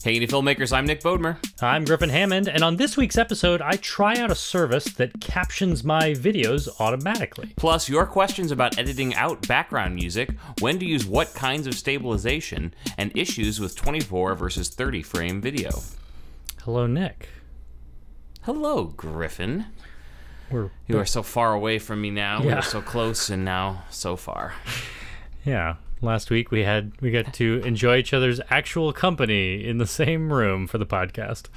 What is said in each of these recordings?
Hey, filmmakers, I'm Nick Bodmer. I'm Griffin Hammond, and on this week's episode, I try out a service that captions my videos automatically. Plus, your questions about editing out background music, when to use what kinds of stabilization, and issues with 24 versus 30 frame video. Hello, Nick. Hello, Griffin. You are so far away from me now. Yeah. We were so close, and now so far. Yeah. Last week we got to enjoy each other's actual company in the same room for the podcast.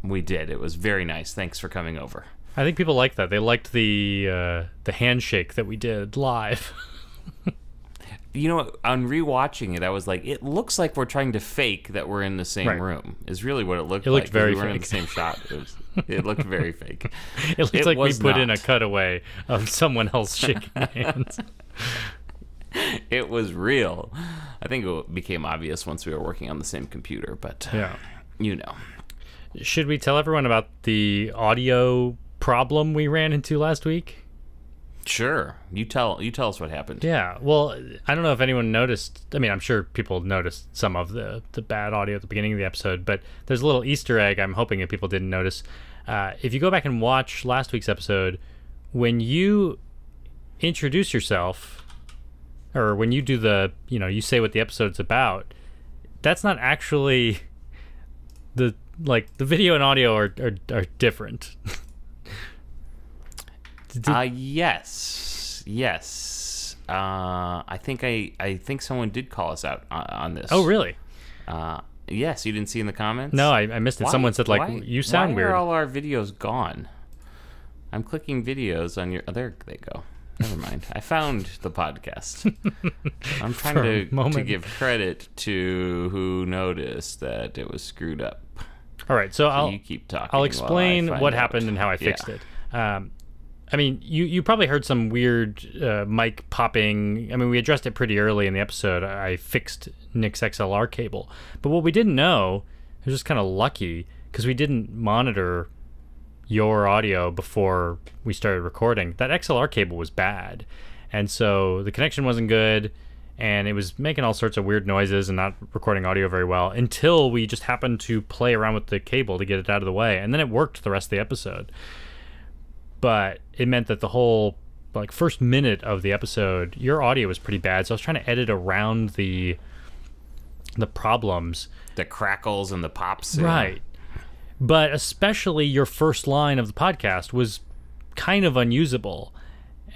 We did. It was very nice. Thanks for coming over. I think people liked that. They liked the handshake that we did live. You know, on rewatching it, I was like, it looks like we're trying to fake that we're in the same room. Is really what it looked like. It looked very we weren't fake. in the same shot. It looked very fake. It looked like we put in a cutaway of someone else shaking hands. It was real. I think it became obvious once we were working on the same computer, but yeah, you know. Should we tell everyone about the audio problem we ran into last week? Sure. You tell us what happened. Yeah. Well, I don't know if anyone noticed. I mean, I'm sure people noticed some of the bad audio at the beginning of the episode, but there's a little Easter egg I'm hoping that people didn't notice. If you go back and watch last week's episode, when you introduce yourself, or when you do you say what the episode's about, that's not actually the video and audio are different. Yes. I think someone did call us out on this. Oh, really? Yes. You didn't see in the comments? No, I missed it. Someone said you sound weird. Why are all our videos gone? I'm clicking videos on your. Oh, there they go. Never mind. I found the podcast. I'm trying to give credit to who noticed that it was screwed up. All right, so you keep talking. I'll explain what happened and how I fixed it. I mean, you probably heard some weird mic popping. I mean, we addressed it pretty early in the episode. I fixed Nick's XLR cable. But what we didn't know, it was just kind of lucky, because we didn't monitor your audio before we started recording. That XLR cable was bad, and so the connection wasn't good, and it was making all sorts of weird noises and not recording audio very well until we just happened to play around with the cable to get it out of the way, and then it worked the rest of the episode. But it meant that the whole first minute of the episode, your audio was pretty bad, so I was trying to edit around the problems, the crackles and the pops, right? But especially your first line of the podcast was kind of unusable.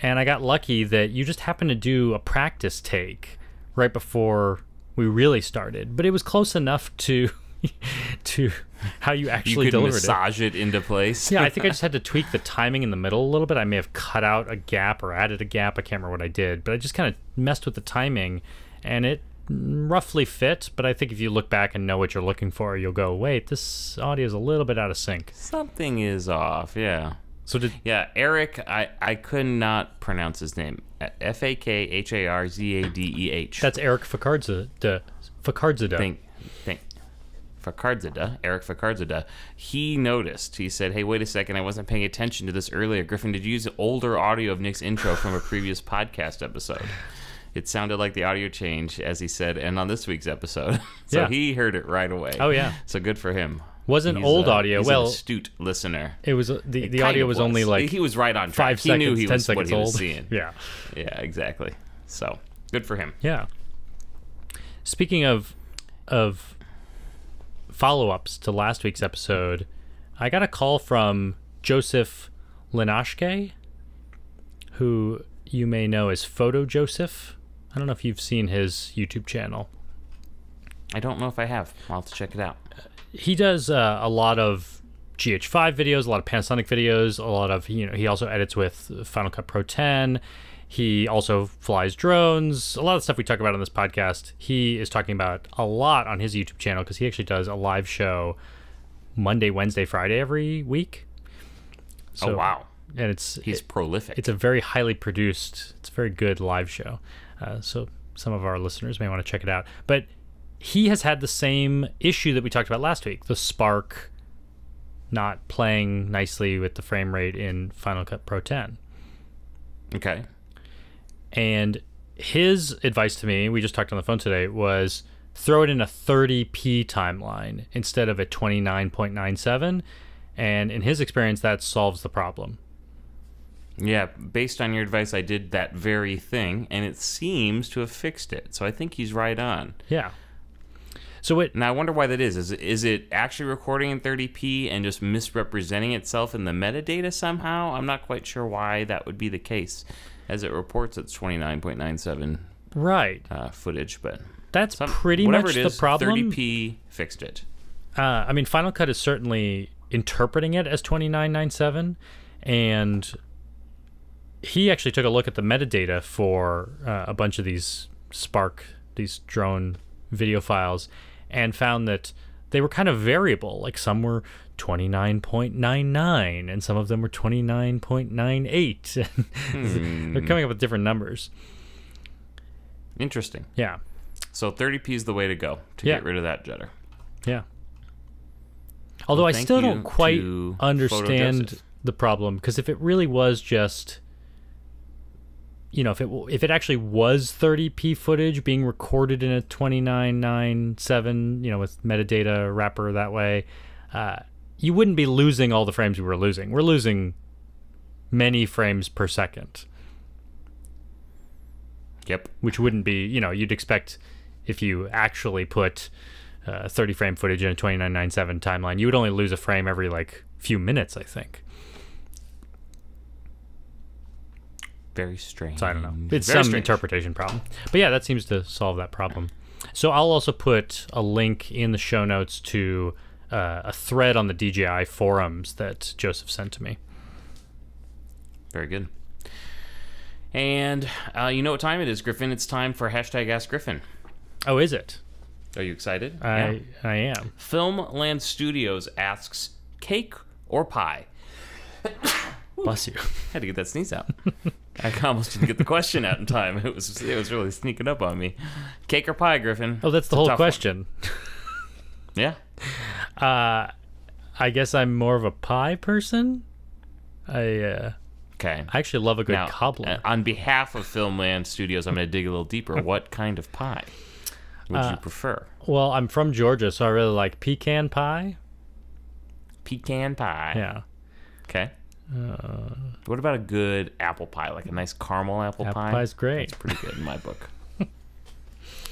And I got lucky that you just happened to do a practice take right before we really started. But it was close enough to how you actually delivered it. You could massage it into place. Yeah, I think I just had to tweak the timing in the middle a little bit. I may have cut out a gap or added a gap. I can't remember what I did. But I just kind of messed with the timing, and it roughly fit. But I think if you look back and know what you're looking for, you'll go, wait, this audio is a little bit out of sync. Something is off. Yeah. So Eric, I could not pronounce his name. Fakharzadeh. That's Eric Fakharzadeh. Eric Fakharzadeh. He noticed. He said, hey, wait a second, I wasn't paying attention to this earlier. Griffin, did you use older audio of Nick's intro from a previous podcast episode? It sounded like the audio change, as he said, and on this week's episode. So he heard it right away. Oh, yeah. So good for him. Wasn't old audio. He's well, an astute listener. It was the audio was only he was right on track. 5 seconds, he knew he 10 was seconds what he was old. seeing. Yeah. Yeah, exactly. So good for him. Yeah. Speaking of follow-ups to last week's episode, I got a call from Joseph Linashke, who you may know as Photo Joseph. I don't know if you've seen his YouTube channel. I don't know if I have. I'll have to check it out. He does a lot of GH5 videos, a lot of Panasonic videos, a lot of, he also edits with Final Cut Pro 10. He also flies drones, a lot of stuff we talk about on this podcast. He is talking about a lot on his YouTube channel because he actually does a live show Monday, Wednesday, Friday every week. So, oh, wow. And he's prolific. It's a very highly produced, it's a very good live show. So some of our listeners may want to check it out. But he has had the same issue that we talked about last week, the spark not playing nicely with the frame rate in Final Cut Pro 10. Okay. And his advice to me, we just talked on the phone today, was throw it in a 30p timeline instead of a 29.97, and in his experience, that solves the problem. Yeah, based on your advice, I did that very thing, and it seems to have fixed it. So I think he's right on. Yeah. So now I wonder why that is. Is it actually recording in 30p and just misrepresenting itself in the metadata somehow? I'm not quite sure why that would be the case, as it reports it's 29.97 right footage, but that's pretty much the problem. 30p fixed it. I mean, Final Cut is certainly interpreting it as 29.97, and he actually took a look at the metadata for a bunch of these these drone video files, and found that they were kind of variable. Like some were 29.99 and some of them were 29.98. They're coming up with different numbers. Interesting. Yeah. So 30p is the way to go to get rid of that jitter. Yeah. Although I still don't quite understand the problem, because if it really was just, you know, if it actually was 30p footage being recorded in a 29.97, you know, with metadata wrapper that way, you wouldn't be losing all the frames we were losing. We're losing many frames per second. Yep. Which wouldn't be, you know, you'd expect if you actually put 30 frame footage in a 29.97 timeline, you would only lose a frame every like few minutes, I think. Very strange. So I don't know. It's some interpretation problem. But yeah, that seems to solve that problem. So I'll also put a link in the show notes to a thread on the DJI forums that Joseph sent to me. Very good. And you know what time it is, Griffin? It's time for hashtag Ask Griffin. Oh, is it? Are you excited? I am. Filmland Studios asks, cake or pie? Bless you. Had to get that sneeze out. I almost didn't get the question out in time. It was really sneaking up on me. Cake or pie, Griffin? Oh, that's the whole question. Yeah. I guess I'm more of a pie person. Okay. I actually love a good cobbler. On behalf of Filmland Studios, I'm going to dig a little deeper. What kind of pie would you prefer? Well, I'm from Georgia, so I really like pecan pie. Pecan pie. Yeah. Okay. What about a good apple pie, like a nice caramel apple pie? Apple pie's great. It's pretty good in my book.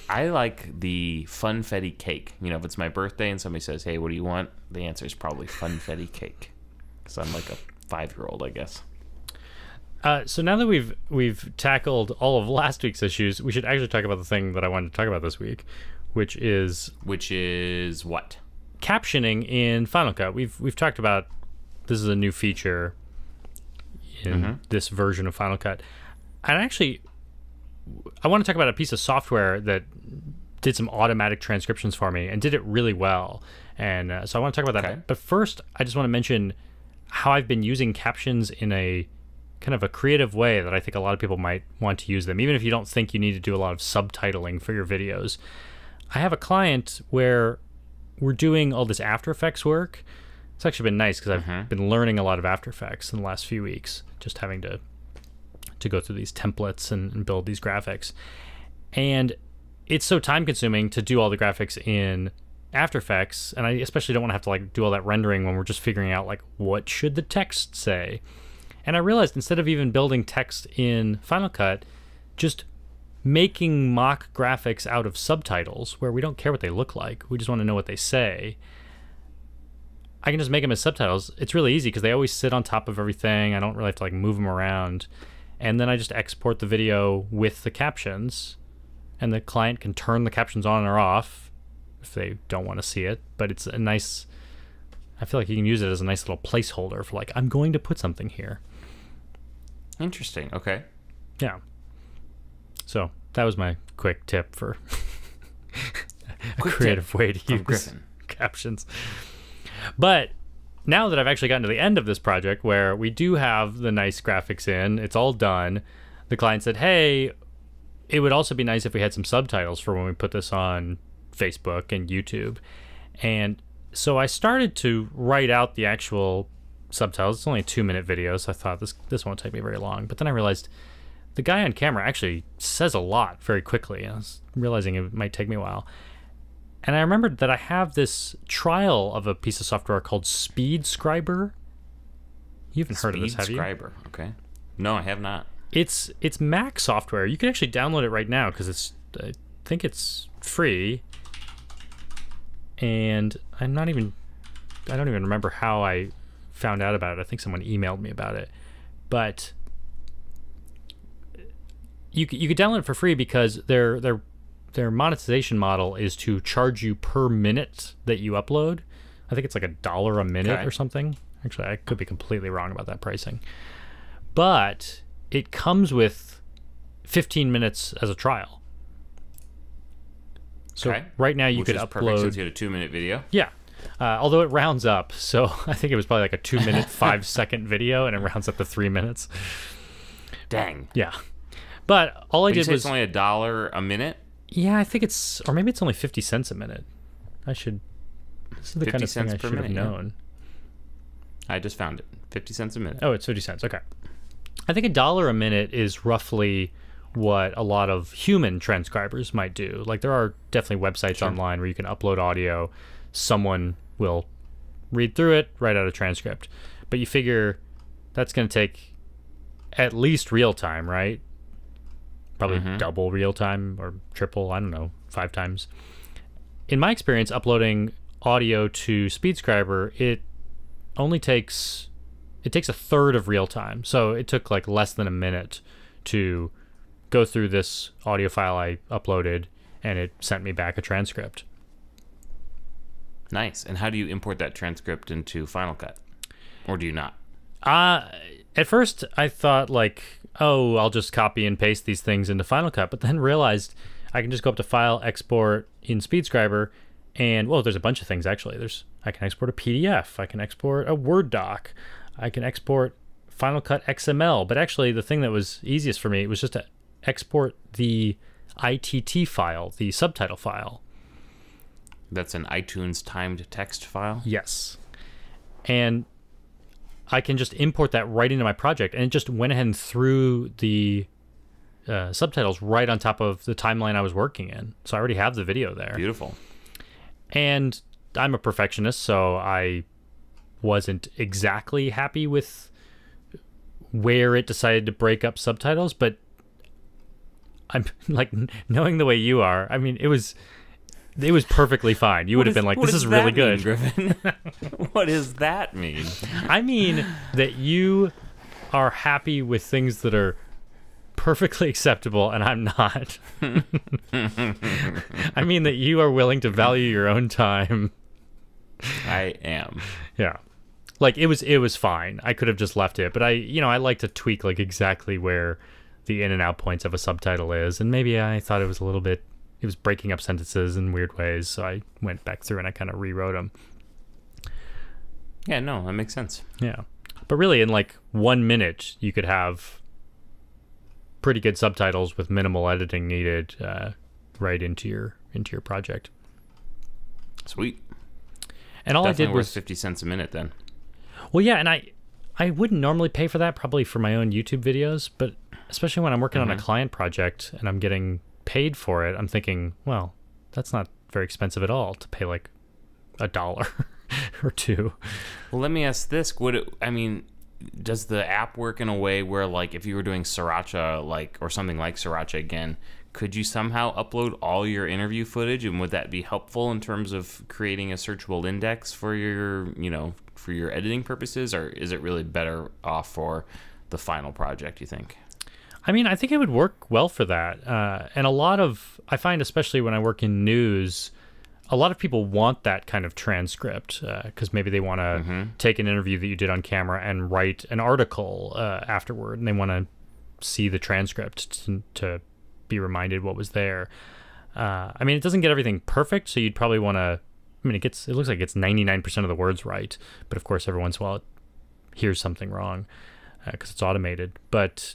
I like the funfetti cake. You know, if it's my birthday and somebody says, hey, what do you want? The answer is probably funfetti cake. Because I'm like a 5-year-old, I guess. So now that we've tackled all of last week's issues, we should actually talk about the thing that I wanted to talk about this week, which is what? Captioning in Final Cut. We've talked about this is a new feature in this version of Final Cut. And actually, I want to talk about a piece of software that did some automatic transcriptions for me and did it really well. And so I want to talk about that. Okay. But first, I just want to mention how I've been using Captions in a kind of a creative way that I think a lot of people might want to use them, even if you don't think you need to do a lot of subtitling for your videos. I have a client where we're doing all this After Effects work. It's actually been nice because I've been learning a lot of After Effects in the last few weeks, just having to go through these templates and build these graphics. And it's so time consuming to do all the graphics in After Effects, and I especially don't want to have to like do all that rendering when we're just figuring out like what should the text say. And I realized instead of even building text in Final Cut, just making mock graphics out of subtitles where we don't care what they look like, we just want to know what they say. I can just make them as subtitles. It's really easy because they always sit on top of everything. I don't really have to like move them around. And then I just export the video with the captions, and the client can turn the captions on or off if they don't want to see it. But it's a nice, I feel like you can use it as a nice little placeholder for like, I'm going to put something here. Interesting. Okay. Yeah. So that was my quick tip for a creative way to use Griffin. Captions. But now that I've actually gotten to the end of this project where we do have the nice graphics in, it's all done, the client said, hey, it would also be nice if we had some subtitles for when we put this on Facebook and YouTube. And so I started to write out the actual subtitles. It's only a 2-minute video, so I thought this won't take me very long. But then I realized the guy on camera actually says a lot very quickly. I was realizing it might take me a while. And I remembered that I have this trial of a piece of software called SpeedScriber. You haven't heard of this, have you? SpeedScriber, okay. No, I have not. It's Mac software. You can actually download it right now because I think it's free. And I don't even remember how I found out about it. I think someone emailed me about it. But you could download it for free because their monetization model is to charge you per minute that you upload. I think it's like $1 a minute or something. Actually, I could be completely wrong about that pricing. But it comes with 15 minutes as a trial. So right now you could upload. Perfect since you had a 2-minute video. Yeah. Although it rounds up, so I think it was probably like a 2-minute, 5-second video, and it rounds up to 3 minutes. Dang. Yeah. But all I did was... it's only $1 a minute? Yeah, I think it's... Or maybe it's only 50 cents a minute. This is the kind of thing I should have known. Yeah. I just found it. 50 cents a minute. Oh, it's 50 cents. Okay. I think $1 a minute is roughly what a lot of human transcribers might do. Like, there are definitely websites online where you can upload audio. Someone will read through it, write out a transcript. But you figure that's going to take at least real time, right? Probably double real time or triple, I don't know, 5 times. In my experience, uploading audio to SpeedScriber, it takes a third of real time. So it took like less than a minute to go through this audio file I uploaded, and it sent me back a transcript. Nice. And how do you import that transcript into Final Cut? Or do you not? At first, I thought like, oh, I'll just copy and paste these things into Final Cut, but then realized I can just go up to File, Export in SpeedScriber, and, well, there's a bunch of things, actually. I can export a PDF. I can export a Word doc. I can export Final Cut XML. But actually, the thing that was easiest for me was just to export the ITT file, the subtitle file. That's an iTunes timed text file? Yes. And I can just import that right into my project, and it just went ahead and threw the subtitles right on top of the timeline I was working in. So I already have the video there. Beautiful. And I'm a perfectionist, so I wasn't exactly happy with where it decided to break up subtitles, but I'm like, knowing the way you are, I mean, it was perfectly fine. You would have been like, this is really good. Griffin? What does that mean? I mean that you are happy with things that are perfectly acceptable, and I'm not. I mean that you are willing to value your own time. I am. Yeah. Like, it was fine. I could have just left it, but I like to tweak like exactly where the in and out points of a subtitle is, and maybe I thought it was breaking up sentences in weird ways, so I went back through and I kind of rewrote them. Yeah, no, that makes sense. Yeah. But really, in like 1 minute, you could have pretty good subtitles with minimal editing needed right into your project. Sweet. And all Definitely I did was 50 cents a minute then. Well, yeah, and I wouldn't normally pay for that, probably for my own YouTube videos, but especially when I'm working on a client project and I'm getting paid for it, I'm thinking, well, that's not very expensive at all to pay like $1 or $2. Well, let me ask this: does the app work in a way where, like, if you were doing Sriracha, or something like Sriracha again, could you somehow upload all your interview footage, and would that be helpful in terms of creating a searchable index for your editing purposes, or is it really better off for the final project, you think? I mean, I think it would work well for that. And I find, especially when I work in news, a lot of people want that kind of transcript because maybe they want to take an interview that you did on camera and write an article afterward, and they want to see the transcript to be reminded what was there. I mean, it doesn't get everything perfect, so you'd probably want to... I mean, it looks like it's 99% of the words right, but of course, every once in a while, it hears something wrong because it's automated. But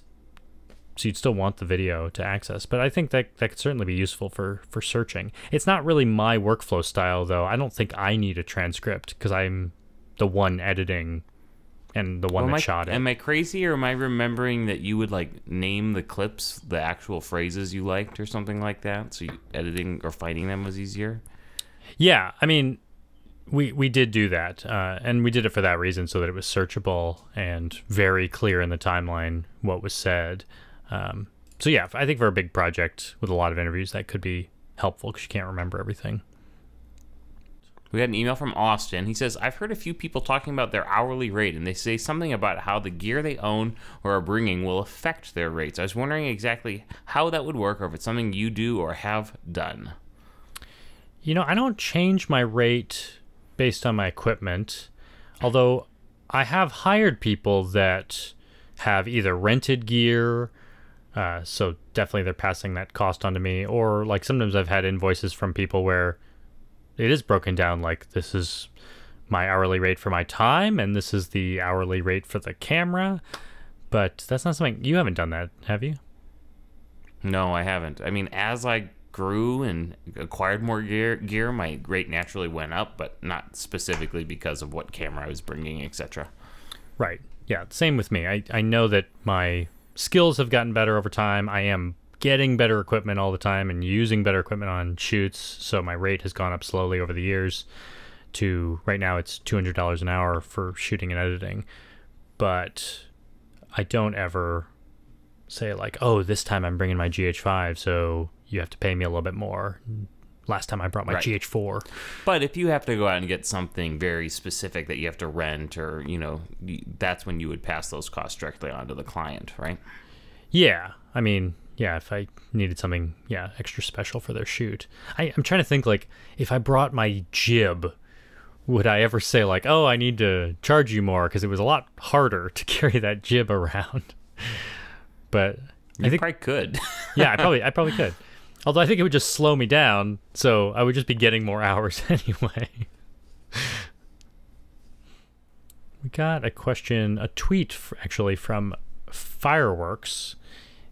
so you'd still want the video to access. But I think that could certainly be useful for searching. It's not really my workflow style, though. I don't think I need a transcript because I'm the one editing and the one that shot it. Am I crazy, or am I remembering that you would like name the clips the actual phrases you liked or something like that, so editing or finding them was easier? Yeah, I mean, we did do that, and we did it for that reason, so that it was searchable and very clear in the timeline what was said. So yeah, I think for a big project with a lot of interviews, that could be helpful because you can't remember everything. We got an email from Austin. He says, I've heard a few people talking about their hourly rate, and they say something about how the gear they own or are bringing will affect their rates. I was wondering exactly how that would work, or if it's something you do or have done. You know, I don't change my rate based on my equipment, although I have hired people that have either rented gear, so definitely they're passing that cost on to me, or like sometimes I've had invoices from people where it is broken down like this is my hourly rate for my time and this is the hourly rate for the camera. But that's not something, you haven't done that, have you? No, I haven't. I mean, as I grew and acquired more gear, my rate naturally went up, but not specifically because of what camera I was bringing, etc. Right. Yeah, same with me. I know that my skills have gotten better over time. I am getting better equipment all the time and using better equipment on shoots, so my rate has gone up slowly over the years to right now it's $200 an hour for shooting and editing. But I don't ever say like, oh, this time I'm bringing my GH5, so you have to pay me a little bit more. Last time I brought my GH4. But if you have to go out and get something very specific that you have to rent, or, you know, that's when you would pass those costs directly onto the client, right? Yeah. I mean, yeah, if I needed something, extra special for their shoot. I'm trying to think, like, if I brought my jib, would I ever say, like, oh, I need to charge you more? Because it was a lot harder to carry that jib around. But I think probably could. Yeah, I probably could. Although I think it would just slow me down, so I would just be getting more hours anyway. We got a tweet actually from Fireworks.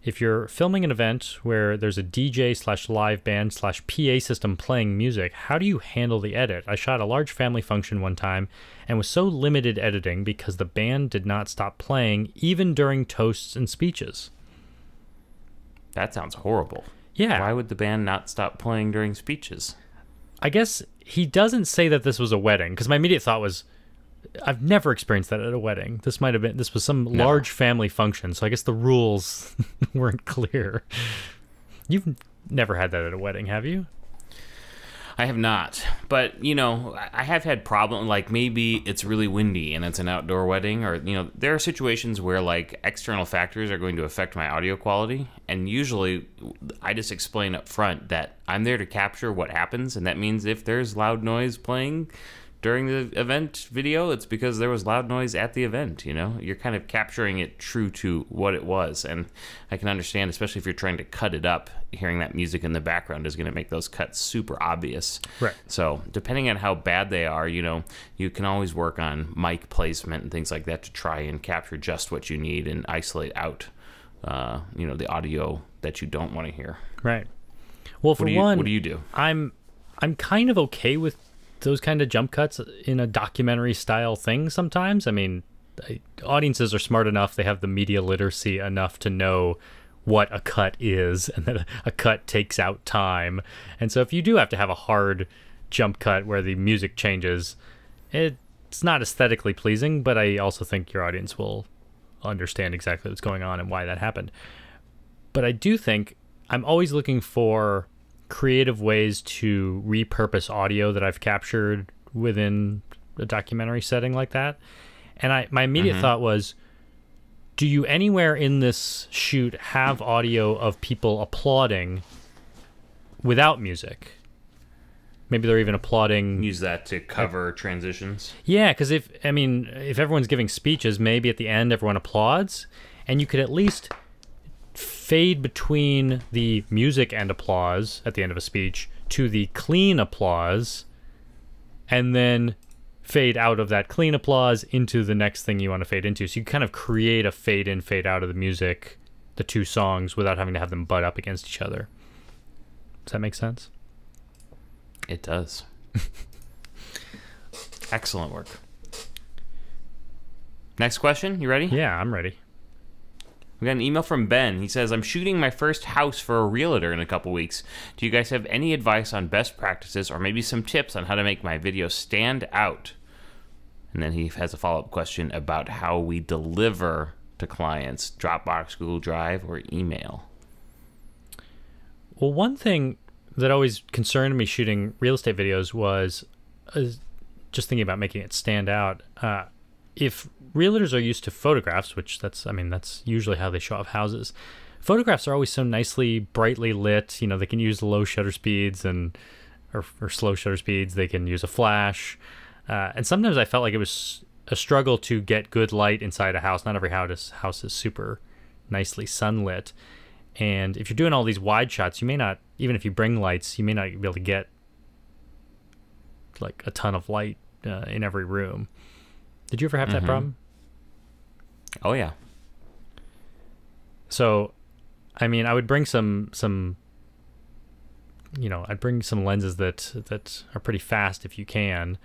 If you're filming an event where there's a DJ/live band/PA system playing music, how do you handle the edit? I shot a large family function one time and was so limited editing because the band did not stop playing even during toasts and speeches. That sounds horrible. Yeah. Why would the band not stop playing during speeches? I guess he doesn't say that this was a wedding, because my immediate thought was, I've never experienced that at a wedding. This was some large family function, so I guess the rules weren't clear. You've never had that at a wedding, have you? I have not, but, you know, I have had problems, like maybe it's really windy and it's an outdoor wedding, or, you know, there are situations where, like, external factors are going to affect my audio quality, and usually I just explain up front that I'm there to capture what happens, and that means if there's loud noise playing during the event video, it's because there was loud noise at the event, you know? You're kind of capturing it true to what it was, and I can understand, especially if you're trying to cut it up, hearing that music in the background is going to make those cuts super obvious. Right. So depending on how bad they are, you know, you can always work on mic placement and things like that to try and capture just what you need and isolate out, you know, the audio that you don't want to hear. Right. Well, what do you do? I'm kind of okay with those kind of jump cuts in a documentary style thing sometimes. I mean, audiences are smart enough, they have the media literacy enough to know what a cut is, and that a cut takes out time. And so if you do have to have a hard jump cut where the music changes, it's not aesthetically pleasing, but I also think your audience will understand exactly what's going on and why that happened. But I do think I'm always looking for creative ways to repurpose audio that I've captured within a documentary setting like that. And my immediate thought was, do you anywhere in this shoot have audio of people applauding without music? Maybe they're even applauding. Use that to cover transitions. Yeah, because if everyone's giving speeches, maybe at the end everyone applauds, and you could at least fade between the music and applause at the end of a speech to the clean applause, and then fade out of that clean applause into the next thing you want to fade into. So you kind of create a fade in, fade out of the music, the two songs, without having to have them butt up against each other. Does that make sense? It does. Excellent work. Next question. You ready? Yeah, I'm ready. We got an email from Ben. He says, I'm shooting my first house for a realtor in a couple weeks. Do you guys have any advice on best practices or maybe some tips on how to make my video stand out? And then he has a follow-up question about how we deliver to clients, Dropbox, Google Drive, or email. Well, one thing that always concerned me shooting real estate videos was just thinking about making it stand out. If realtors are used to photographs, which that's usually how they show off houses, photographs are always so nicely, brightly lit. You know, they can use low shutter speeds or slow shutter speeds. They can use a flash. And sometimes I felt like it was a struggle to get good light inside a house. Not every house is super nicely sunlit. And if you're doing all these wide shots, you may not, even if you bring lights, you may not be able to get like a ton of light in every room. Did you ever have that problem? Oh, yeah. So, I mean, I would bring some I'd bring some lenses that are pretty fast if you can,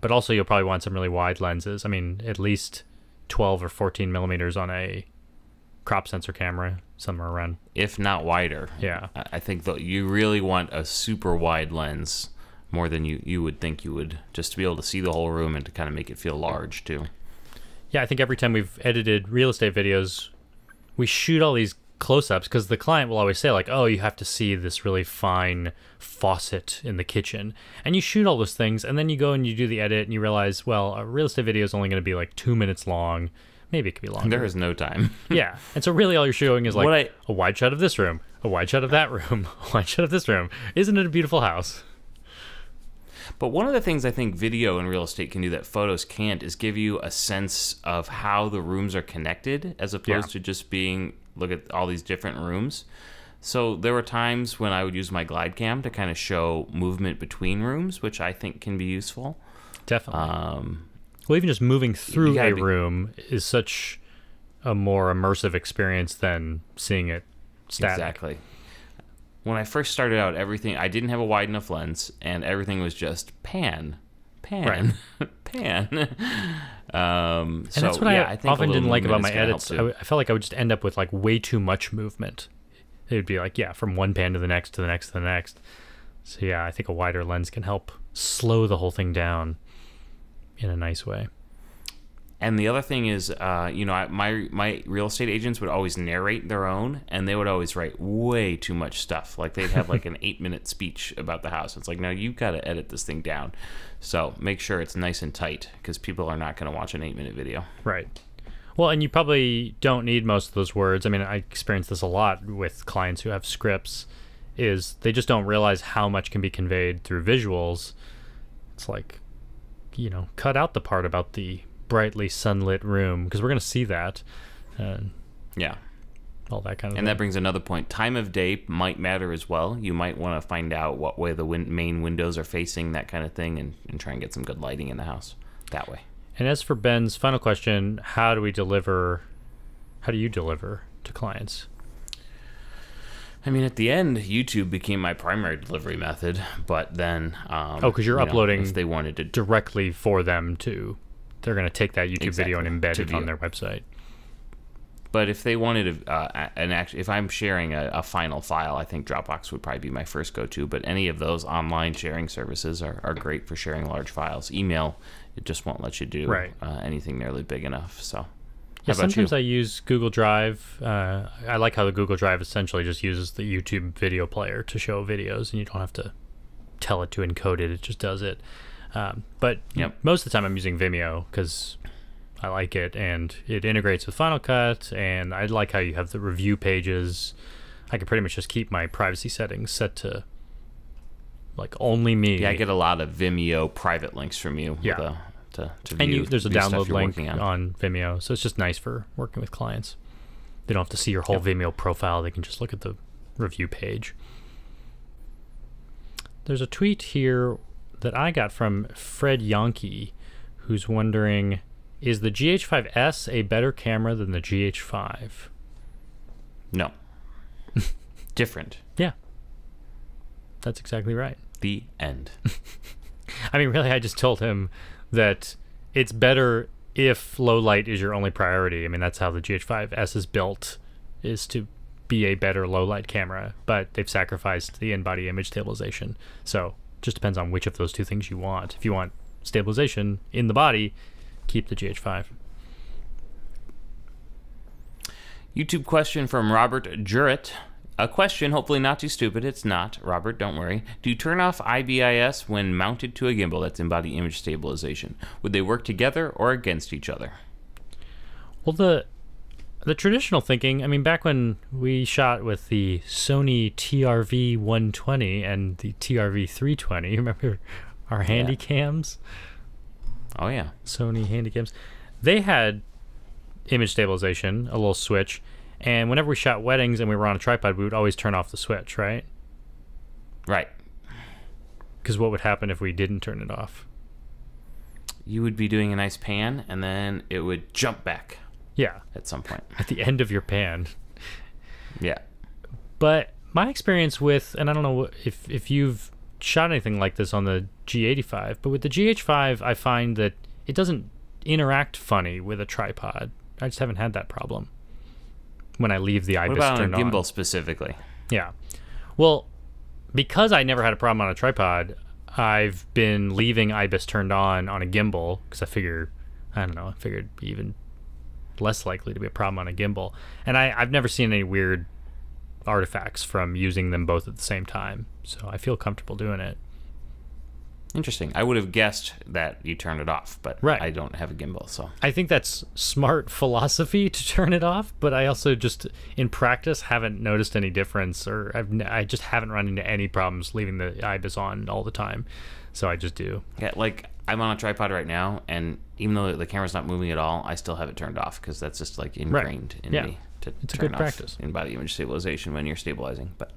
but also you'll probably want some really wide lenses. I mean, at least 12 or 14 millimeters on a crop sensor camera, somewhere around. If not wider. Yeah. I think that you really want a super wide lens more than you would think you would, just to be able to see the whole room and to kind of make it feel large too. Yeah, I think every time we've edited real estate videos, we shoot all these close-ups because the client will always say like, oh, you have to see this really fine faucet in the kitchen. And you shoot all those things, and then you go and you do the edit and you realize, well, a real estate video is only going to be like 2 minutes long. Maybe it could be longer. There is no time. Yeah. And so really all you're showing is like a wide shot of this room, a wide shot of that room, a wide shot of this room. Isn't it a beautiful house? But one of the things I think video and real estate can do that photos can't is give you a sense of how the rooms are connected as opposed to just being, look at all these different rooms. So there were times when I would use my glide cam to kind of show movement between rooms, which I think can be useful. Definitely. Well, even just moving through a room is such a more immersive experience than seeing it static. Exactly. When I first started out, I didn't have a wide enough lens, and everything was just pan, right. pan. And that's what I often didn't like about my edits. I felt like I would just end up with like way too much movement. It would be like, from one pan to the next, to the next, to the next. So yeah, I think a wider lens can help slow the whole thing down in a nice way. And the other thing is, my real estate agents would always narrate their own, and they would always write way too much stuff. Like they'd have like an 8-minute speech about the house. It's like, no, you've got to edit this thing down. So make sure it's nice and tight because people are not going to watch an 8-minute video. Right. Well, and you probably don't need most of those words. I mean, I experience this a lot with clients who have scripts, is they just don't realize how much can be conveyed through visuals. It's like, cut out the part about the brightly sunlit room because we're going to see that. Yeah. All that kind of thing. And that brings another point. Time of day might matter as well. You might want to find out what way the main windows are facing, that kind of thing, and try and get some good lighting in the house that way. And as for Ben's final question, how do you deliver to clients? I mean, at the end, YouTube became my primary delivery method, but then... because you're uploading if they wanted to directly for them to... They're going to take that YouTube video and embed it on their website. But if they wanted if I'm sharing a final file, I think Dropbox would probably be my first go-to. But any of those online sharing services are great for sharing large files. Email, it just won't let you do anything nearly big enough. So, yeah, sometimes I use Google Drive. I like how the Google Drive essentially just uses the YouTube video player to show videos, and you don't have to tell it to encode it. It just does it. But most of the time I'm using Vimeo because I like it and it integrates with Final Cut, and I like how you have the review pages. I can pretty much just keep my privacy settings set to like only me. Yeah, I get a lot of Vimeo private links from you. Yeah. To view, and there's a download link on Vimeo, so it's just nice for working with clients. They don't have to see your whole Vimeo profile. They can just look at the review page. There's a tweet here that I got from Fred Yonke, who's wondering, is the GH5S a better camera than the GH5? No. Different. Yeah. That's exactly right. The end. I mean, really, I just told him that it's better if low light is your only priority. I mean, that's how the GH5S is built. is to be a better low light camera, but they've sacrificed the in-body image stabilization. So just depends on which of those two things you want. If you want stabilization in the body, keep the GH5. YouTube question from Robert Jurett. A question, hopefully not too stupid. It's not. Robert, don't worry. Do you turn off IBIS when mounted to a gimbal? That's in-body image stabilization. Would they work together or against each other? Well, the traditional thinking, I mean, back when we shot with the Sony TRV 120 and the TRV 320, remember our handy cams? Oh, yeah. Sony handy cams. They had image stabilization, a little switch, and whenever we shot weddings and we were on a tripod, we would always turn off the switch, right? Right. Because what would happen if we didn't turn it off? You would be doing a nice pan, and then it would jump back. Yeah. At some point. At the end of your pan. Yeah. But my experience with, and I don't know if you've shot anything like this on the G85, but with the GH5, I find that it doesn't interact funny with a tripod. I just haven't had that problem when I leave the IBIS turned on. What about on a gimbal specifically? Yeah. Well, because I never had a problem on a tripod, I've been leaving IBIS turned on a gimbal because I figured it'd be even less likely to be a problem on a gimbal. And I've never seen any weird artifacts from using them both at the same time. So I feel comfortable doing it. Interesting. I would have guessed that you turned it off, but right. I don't have a gimbal, so. I think that's smart philosophy to turn it off, but I also just, in practice, haven't noticed any difference, or I just haven't run into any problems leaving the IBIS on all the time, so I just do. Yeah, like, I'm on a tripod right now, and even though the camera's not moving at all, I still have it turned off, because that's just, like, ingrained in me to it's turn a good off practice. In-body image stabilization when you're stabilizing, but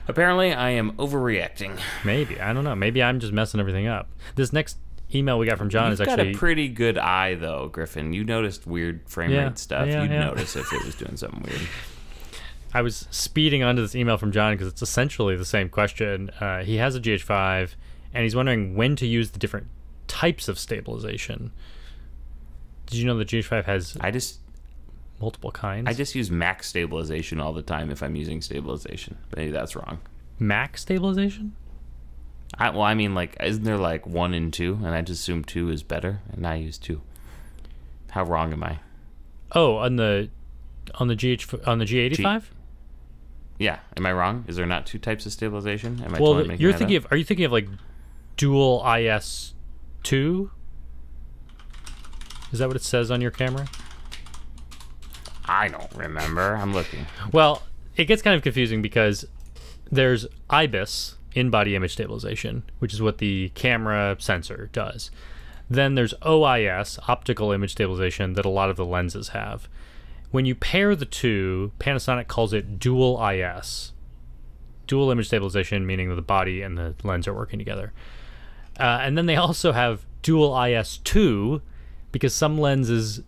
apparently I am overreacting. Maybe. I don't know. Maybe I'm just messing everything up. This next email we got from John is actually... You've got a pretty good eye, though, Griffin. You noticed weird frame rate stuff. You'd notice if it was doing something weird. I was speeding onto this email from John because it's essentially the same question. He has a GH5, and he's wondering when to use the different types of stabilization. Did you know the GH5 has multiple kinds? I just use max stabilization all the time if I'm using stabilization. Maybe that's wrong. Max stabilization? Well, I mean, like, isn't there like 1 and 2, and I just assume 2 is better, and I use 2. How wrong am I? Oh, on the G85? Yeah, am I wrong? Is there not 2 types of stabilization? Am I well, totally making are you thinking of like dual IS2? Is that what it says on your camera? I don't remember. I'm looking. Well, it gets kind of confusing because there's IBIS, in-body image stabilization, which is what the camera sensor does. Then there's OIS, optical image stabilization, that a lot of the lenses have. When you pair the two, Panasonic calls it dual IS. Dual image stabilization, meaning that the body and the lens are working together. And then they also have dual IS2, because some lenses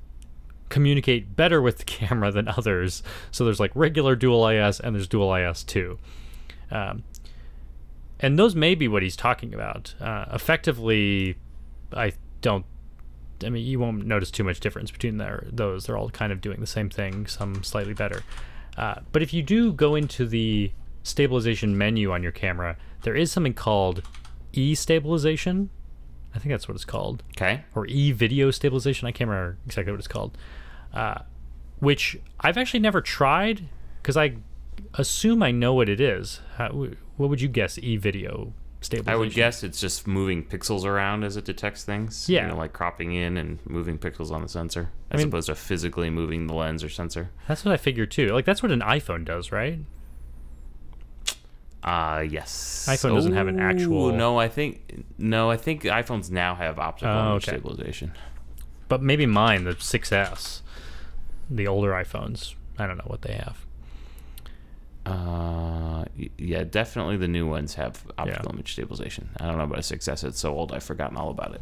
communicate better with the camera than others. So there's like regular dual IS and there's dual IS2. And those may be what he's talking about. Effectively, I mean, you won't notice too much difference between those. They're all kind of doing the same thing, some slightly better. But if you do go into the stabilization menu on your camera, there is something called E-stabilization. I think that's what it's called. Okay. Or E-video stabilization. I can't remember exactly what it's called. Which I've actually never tried, because I assume I know what it is. What would you guess E-video stabilization? I would guess it's just moving pixels around as it detects things. Yeah. You know, like cropping in and moving pixels on the sensor, as opposed to physically moving the lens or sensor. That's what I figured too. Like, that's what an iPhone does, right? Yes. iPhone doesn't have an actual... No, I think iPhones now have optical image stabilization. But maybe mine, the 6S, the older iPhones, I don't know what they have. Yeah, definitely the new ones have optical image stabilization. I don't know about a 6S. It's so old, I've forgotten all about it.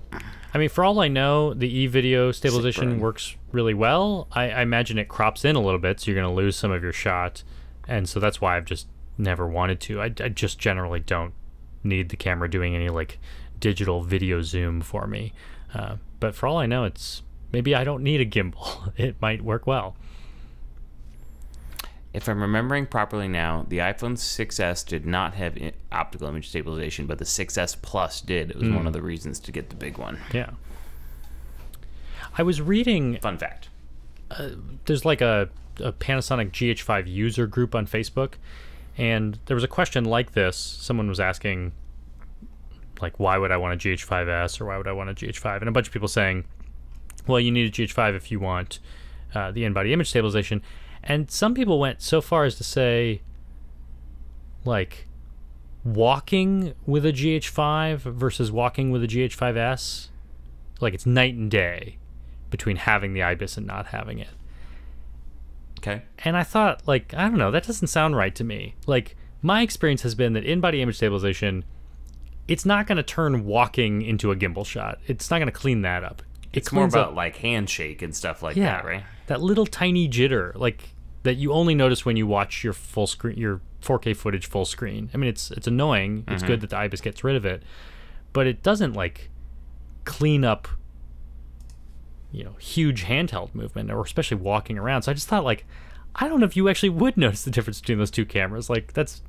I mean, for all I know, the E-video stabilization works really well. I imagine it crops in a little bit, so you're going to lose some of your shot. And so that's why I've just never wanted to. I just generally don't need the camera doing any like digital video zoom for me. But for all I know, maybe I don't need a gimbal. It might work well. If I'm remembering properly now, the iPhone 6S did not have optical image stabilization, but the 6S Plus did. It was one of the reasons to get the big one. Yeah. I was reading... Fun fact. There's like a Panasonic GH5 user group on Facebook, and there was a question like this. Someone was asking, like, why would I want a GH5S or why would I want a GH5? And a bunch of people saying, well, you need a GH5 if you want the in-body image stabilization. And some people went so far as to say, like, walking with a GH5 versus walking with a GH5S, like, it's night and day between having the IBIS and not having it. Okay. And I thought, like, I don't know, that doesn't sound right to me. Like, my experience has been that in-body image stabilization, it's not going to turn walking into a gimbal shot. It's not going to clean that up. It's more about, like, handshake and stuff like that, right? That little tiny jitter, like, that you only notice when you watch your full screen, your 4K footage full screen. I mean, it's annoying. It's good that the IBIS gets rid of it, but it doesn't, like, clean up, you know, huge handheld movement, or especially walking around. So I just thought, like, I don't know if you actually would notice the difference between those two cameras. Like, that's,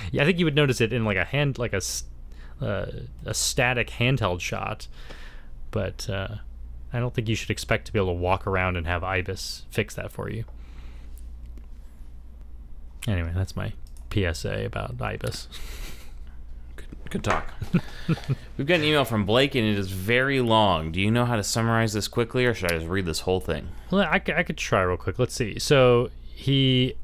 yeah, I think you would notice it in, like, a static handheld shot, but I don't think you should expect to be able to walk around and have IBIS fix that for you. Anyway, that's my PSA about IBIS. Good talk. We've got an email from Blake, and it is very long. Do you know how to summarize this quickly, or should I just read this whole thing? Well, I could try real quick. Let's see. So he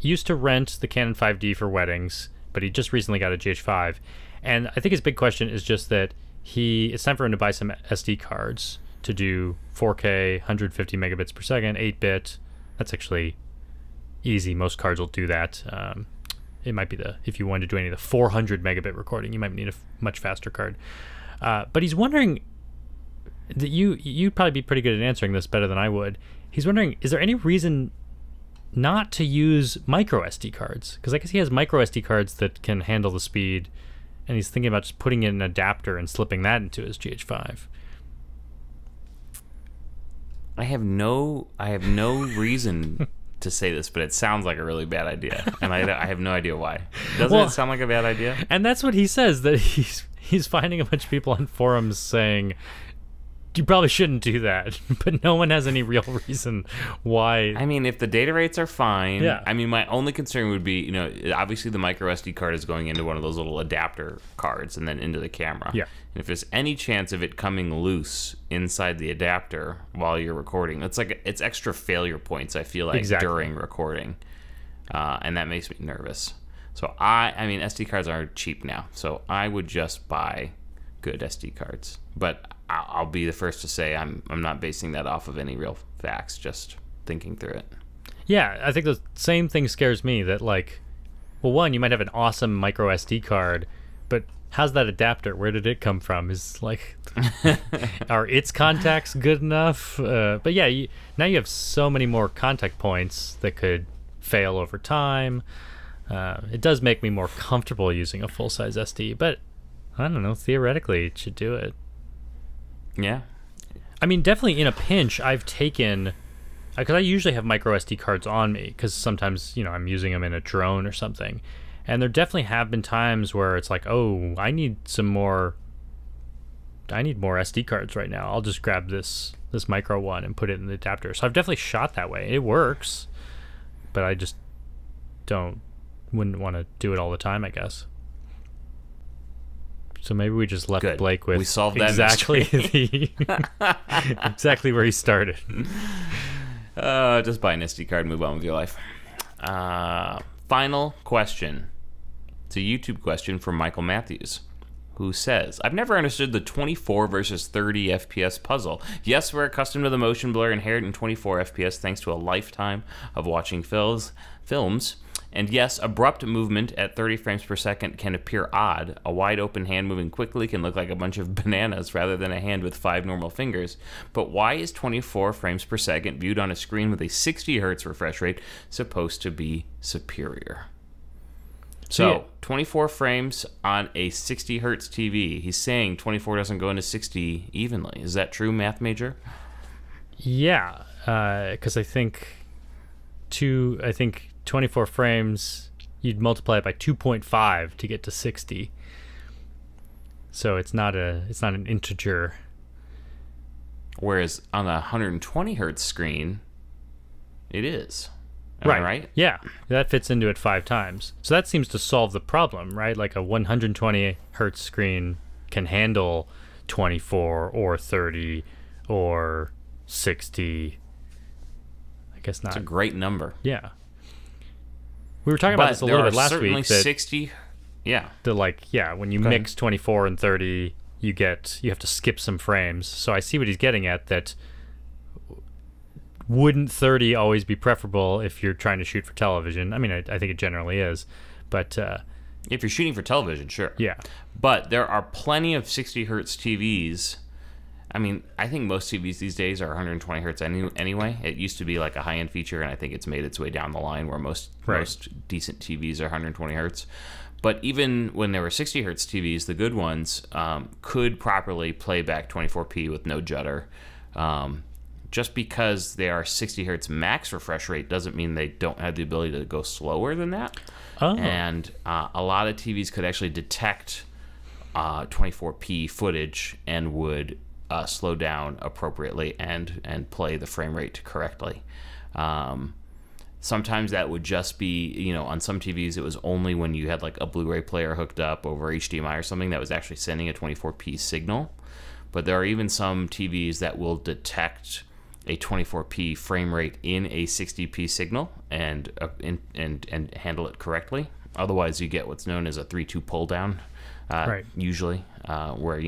used to rent the Canon 5D for weddings, but he just recently got a GH5. And I think his big question is just that it's time for him to buy some SD cards to do 4K, 150 megabits per second, 8-bit. That's actually easy. Most cards will do that. It might be if you wanted to do any of the 400 megabit recording, you might need a much faster card. But he's wondering, that you'd probably be pretty good at answering this better than I would. He's wondering, is there any reason not to use micro SD cards? Because I guess he has micro SD cards that can handle the speed, and he's thinking about just putting in an adapter and slipping that into his GH5. I have no reason to say this, but it sounds like a really bad idea, and I have no idea why. Doesn't it sound like a bad idea? And that's what he says, that he's finding a bunch of people on forums saying, you probably shouldn't do that, but no one has any real reason why. I mean, if the data rates are fine, yeah. I mean, my only concern would be, you know, obviously the micro SD card is going into one of those little adapter cards and then into the camera. Yeah. And if there's any chance of it coming loose inside the adapter while you're recording, it's extra failure points, I feel like, during recording. And that makes me nervous. So I mean, SD cards are cheap now, so I would just buy good SD cards. But I'll be the first to say I'm not basing that off of any real facts, just thinking through it. Yeah, I think the same thing scares me, that, like, well, one, you might have an awesome micro SD card, but how's that adapter? Where did it come from? Is, like, are its contacts good enough? But yeah, now you have so many more contact points that could fail over time. It does make me more comfortable using a full-size SD, but I don't know, theoretically it should do it. Yeah. I mean, definitely in a pinch, I've taken, because I usually have micro SD cards on me, because sometimes, you know, I'm using them in a drone or something, and there definitely have been times where it's like, oh, I need more SD cards right now. I'll just grab this micro one and put it in the adapter. So I've definitely shot that way. It works, but I just wouldn't want to do it all the time, I guess. So maybe we just left Blake with exactly exactly where he started. Just buy an SD card and move on with your life. Final question. It's a YouTube question from Michael Matthews, who says, I've never understood the 24 versus 30 FPS puzzle. Yes, we're accustomed to the motion blur inherent in 24 FPS thanks to a lifetime of watching films. And yes, abrupt movement at 30 frames per second can appear odd. A wide open hand moving quickly can look like a bunch of bananas rather than a hand with 5 normal fingers. But why is 24 frames per second viewed on a screen with a 60 Hz refresh rate supposed to be superior? So, 24 frames on a 60 Hz TV. He's saying 24 doesn't go into 60 evenly. Is that true, math major? Yeah, because I think 24 frames, you'd multiply it by 2.5 to get to 60. So it's not an integer. Whereas on a 120 hertz screen, it is. Am I right? Yeah, that fits into it 5 times. So that seems to solve the problem, right? Like a 120 hertz screen can handle 24 or 30 or 60. I guess not. It's a great number. Yeah. We were talking about this a little bit last week. That 60. Yeah. When you mix 24 and 30, you have to skip some frames. So I see what he's getting at, that wouldn't 30 always be preferable if you're trying to shoot for television? I mean, I think it generally is. But if you're shooting for television, sure. Yeah. But there are plenty of 60 hertz TVs. I mean, I think most TVs these days are 120 hertz anyway. It used to be like a high-end feature, and I think it's made its way down the line where most decent TVs are 120 hertz. But even when there were 60 hertz TVs, the good ones could properly play back 24p with no judder. Just because they are 60 hertz max refresh rate doesn't mean they don't have the ability to go slower than that. Oh. And a lot of TVs could actually detect 24p footage and would slow down appropriately and play the frame rate correctly. Sometimes that would just be, on some TVs it was only when you had like a Blu-ray player hooked up over HDMI or something that was actually sending a 24p signal. But there are even some TVs that will detect a 24p frame rate in a 60p signal and handle it correctly. Otherwise, you get what's known as a 3-2 pull down, usually, where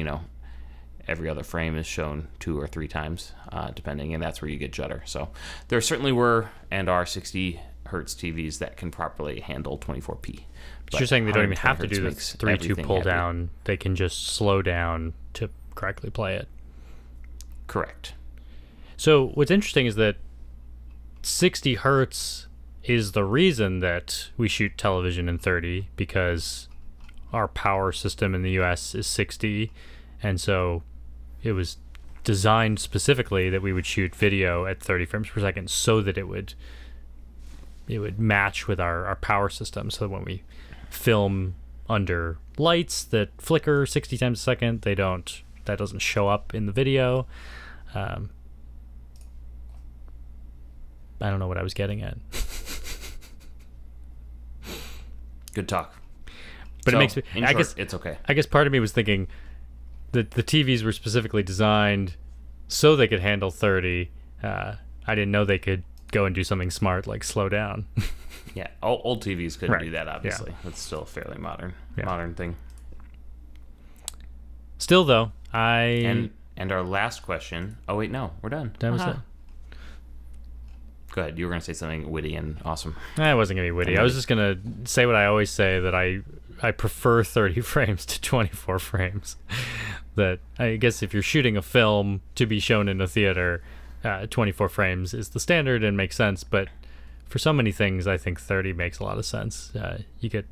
every other frame is shown 2 or 3 times, depending, and that's where you get judder. So there certainly were and are 60 hertz TVs that can properly handle 24p. So you're saying they don't even have to do the 3-2 pull down; they can just slow down to correctly play it. Correct. So what's interesting is that 60 hertz is the reason that we shoot television in 30, because our power system in the US is 60, and so it was designed specifically that we would shoot video at 30 frames per second so that it would match with our power system, so that when we film under lights that flicker 60 times a second, that doesn't show up in the video. I don't know what I was getting at. Good talk. But it makes me... I guess it's okay. I guess part of me was thinking that the TVs were specifically designed so they could handle 30. I didn't know they could go and do something smart like slow down. Yeah, old TVs couldn't do that, obviously. That's still a fairly modern thing. Still, though, And our last question... Oh, wait, no. We're done. Go ahead. You were going to say something witty and awesome. I wasn't going to be witty. I was just going to say what I always say, that I prefer 30 frames to 24 frames. That I guess if you're shooting a film to be shown in a theater, 24 frames is the standard and makes sense. But for so many things, I think 30 makes a lot of sense. You get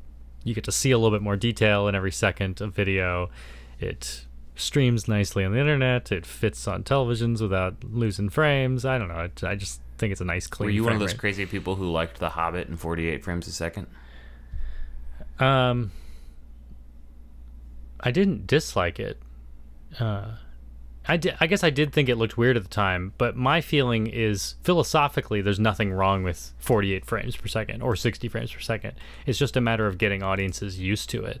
to see a little bit more detail in every second of video. It streams nicely on the internet. It fits on televisions without losing frames. I don't know. I just think it's a nice, clean. Were you one of those rate. crazy people who liked The Hobbit in 48 frames a second? I didn't dislike it. I guess I did think it looked weird at the time, but my feeling is philosophically there's nothing wrong with 48 frames per second or 60 frames per second. It's just a matter of getting audiences used to it.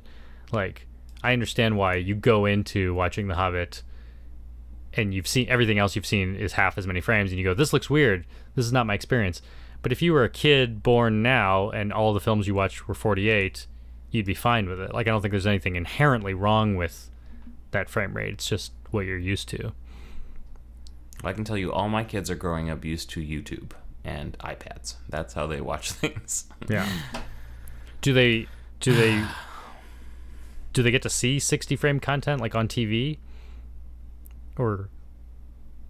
Like, I understand why you go into watching The Hobbit and you've seen everything else you've seen is half as many frames, and you go, this looks weird. This is not my experience. But if you were a kid born now and all the films you watched were 48, you'd be fine with it. Like, I don't think there's anything inherently wrong with that frame rate. It's just what you're used to. I can tell you all my kids are growing up used to YouTube and iPads. That's how they watch things. Yeah. Do they get to see 60 frame content like on TV? Or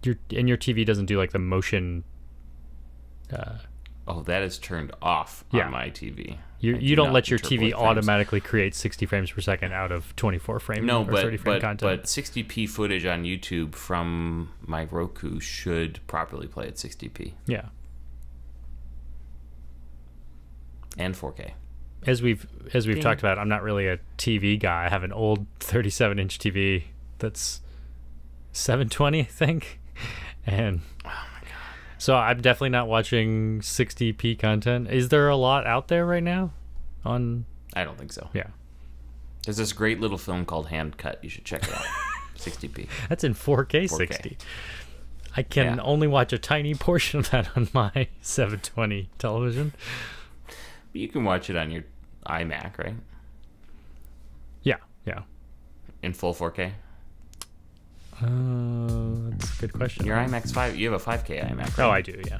your TV doesn't do like the motion that is turned off on my TV. You don't let your TV automatically create 60 frames per second out of 24 frame or 30 frame content. But 60p footage on YouTube from my Roku should properly play at 60p. Yeah. And 4K. As we've talked about, I'm not really a TV guy. I have an old 37-inch TV that's 720, I think, and oh my god! So I'm definitely not watching 60p content. Is there a lot out there right now? I don't think so. Yeah. There's this great little film called Hand Cut. You should check it out. 60p. That's in 4K 60. I can only watch a tiny portion of that on my 720 television. But you can watch it on your iMac, right? Yeah. In full 4K? That's a good question. Your iMac's 5. You have a 5K iMac, right? Oh, I do, yeah.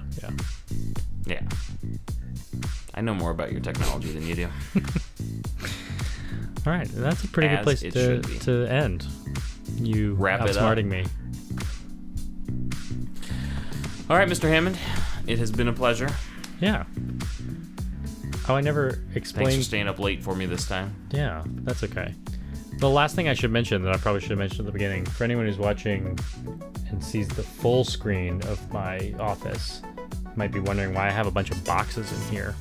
Yeah. I know more about your technology than you do. All right, that's a pretty good place to end. You wrap it up. Outsmarting me. All right, Mr. Hammond. It has been a pleasure. Yeah. Oh, I never explained. Thanks for staying up late for me this time. Yeah, that's okay. The last thing I should mention that I probably should have mentioned at the beginning, for anyone who's watching and sees the full screen of my office, might be wondering why I have a bunch of boxes in here.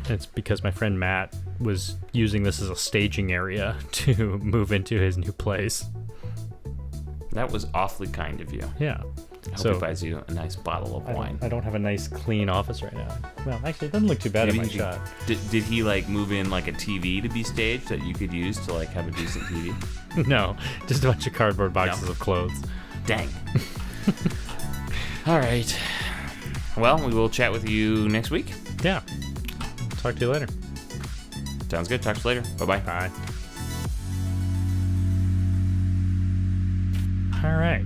It's because my friend Matt was using this as a staging area to move into his new place. That was awfully kind of you. Yeah. I hope he buys you a nice bottle of wine. I don't have a nice clean office right now. Well, actually, it doesn't look too bad in my shot. Did he like move in like a TV to be staged that you could use to like have a decent TV? No, just a bunch of cardboard boxes of clothes. Dang. All right. Well, we will chat with you next week. Yeah. Talk to you later. Sounds good. Talk to you later. Bye-bye. Bye. All right.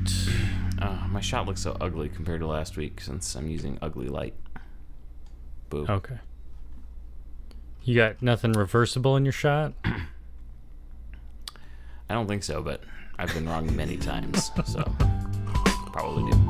My shot looks so ugly compared to last week since I'm using ugly light. Boo. Okay. You got nothing reversible in your shot? I don't think so, but I've been wrong many times, so probably do.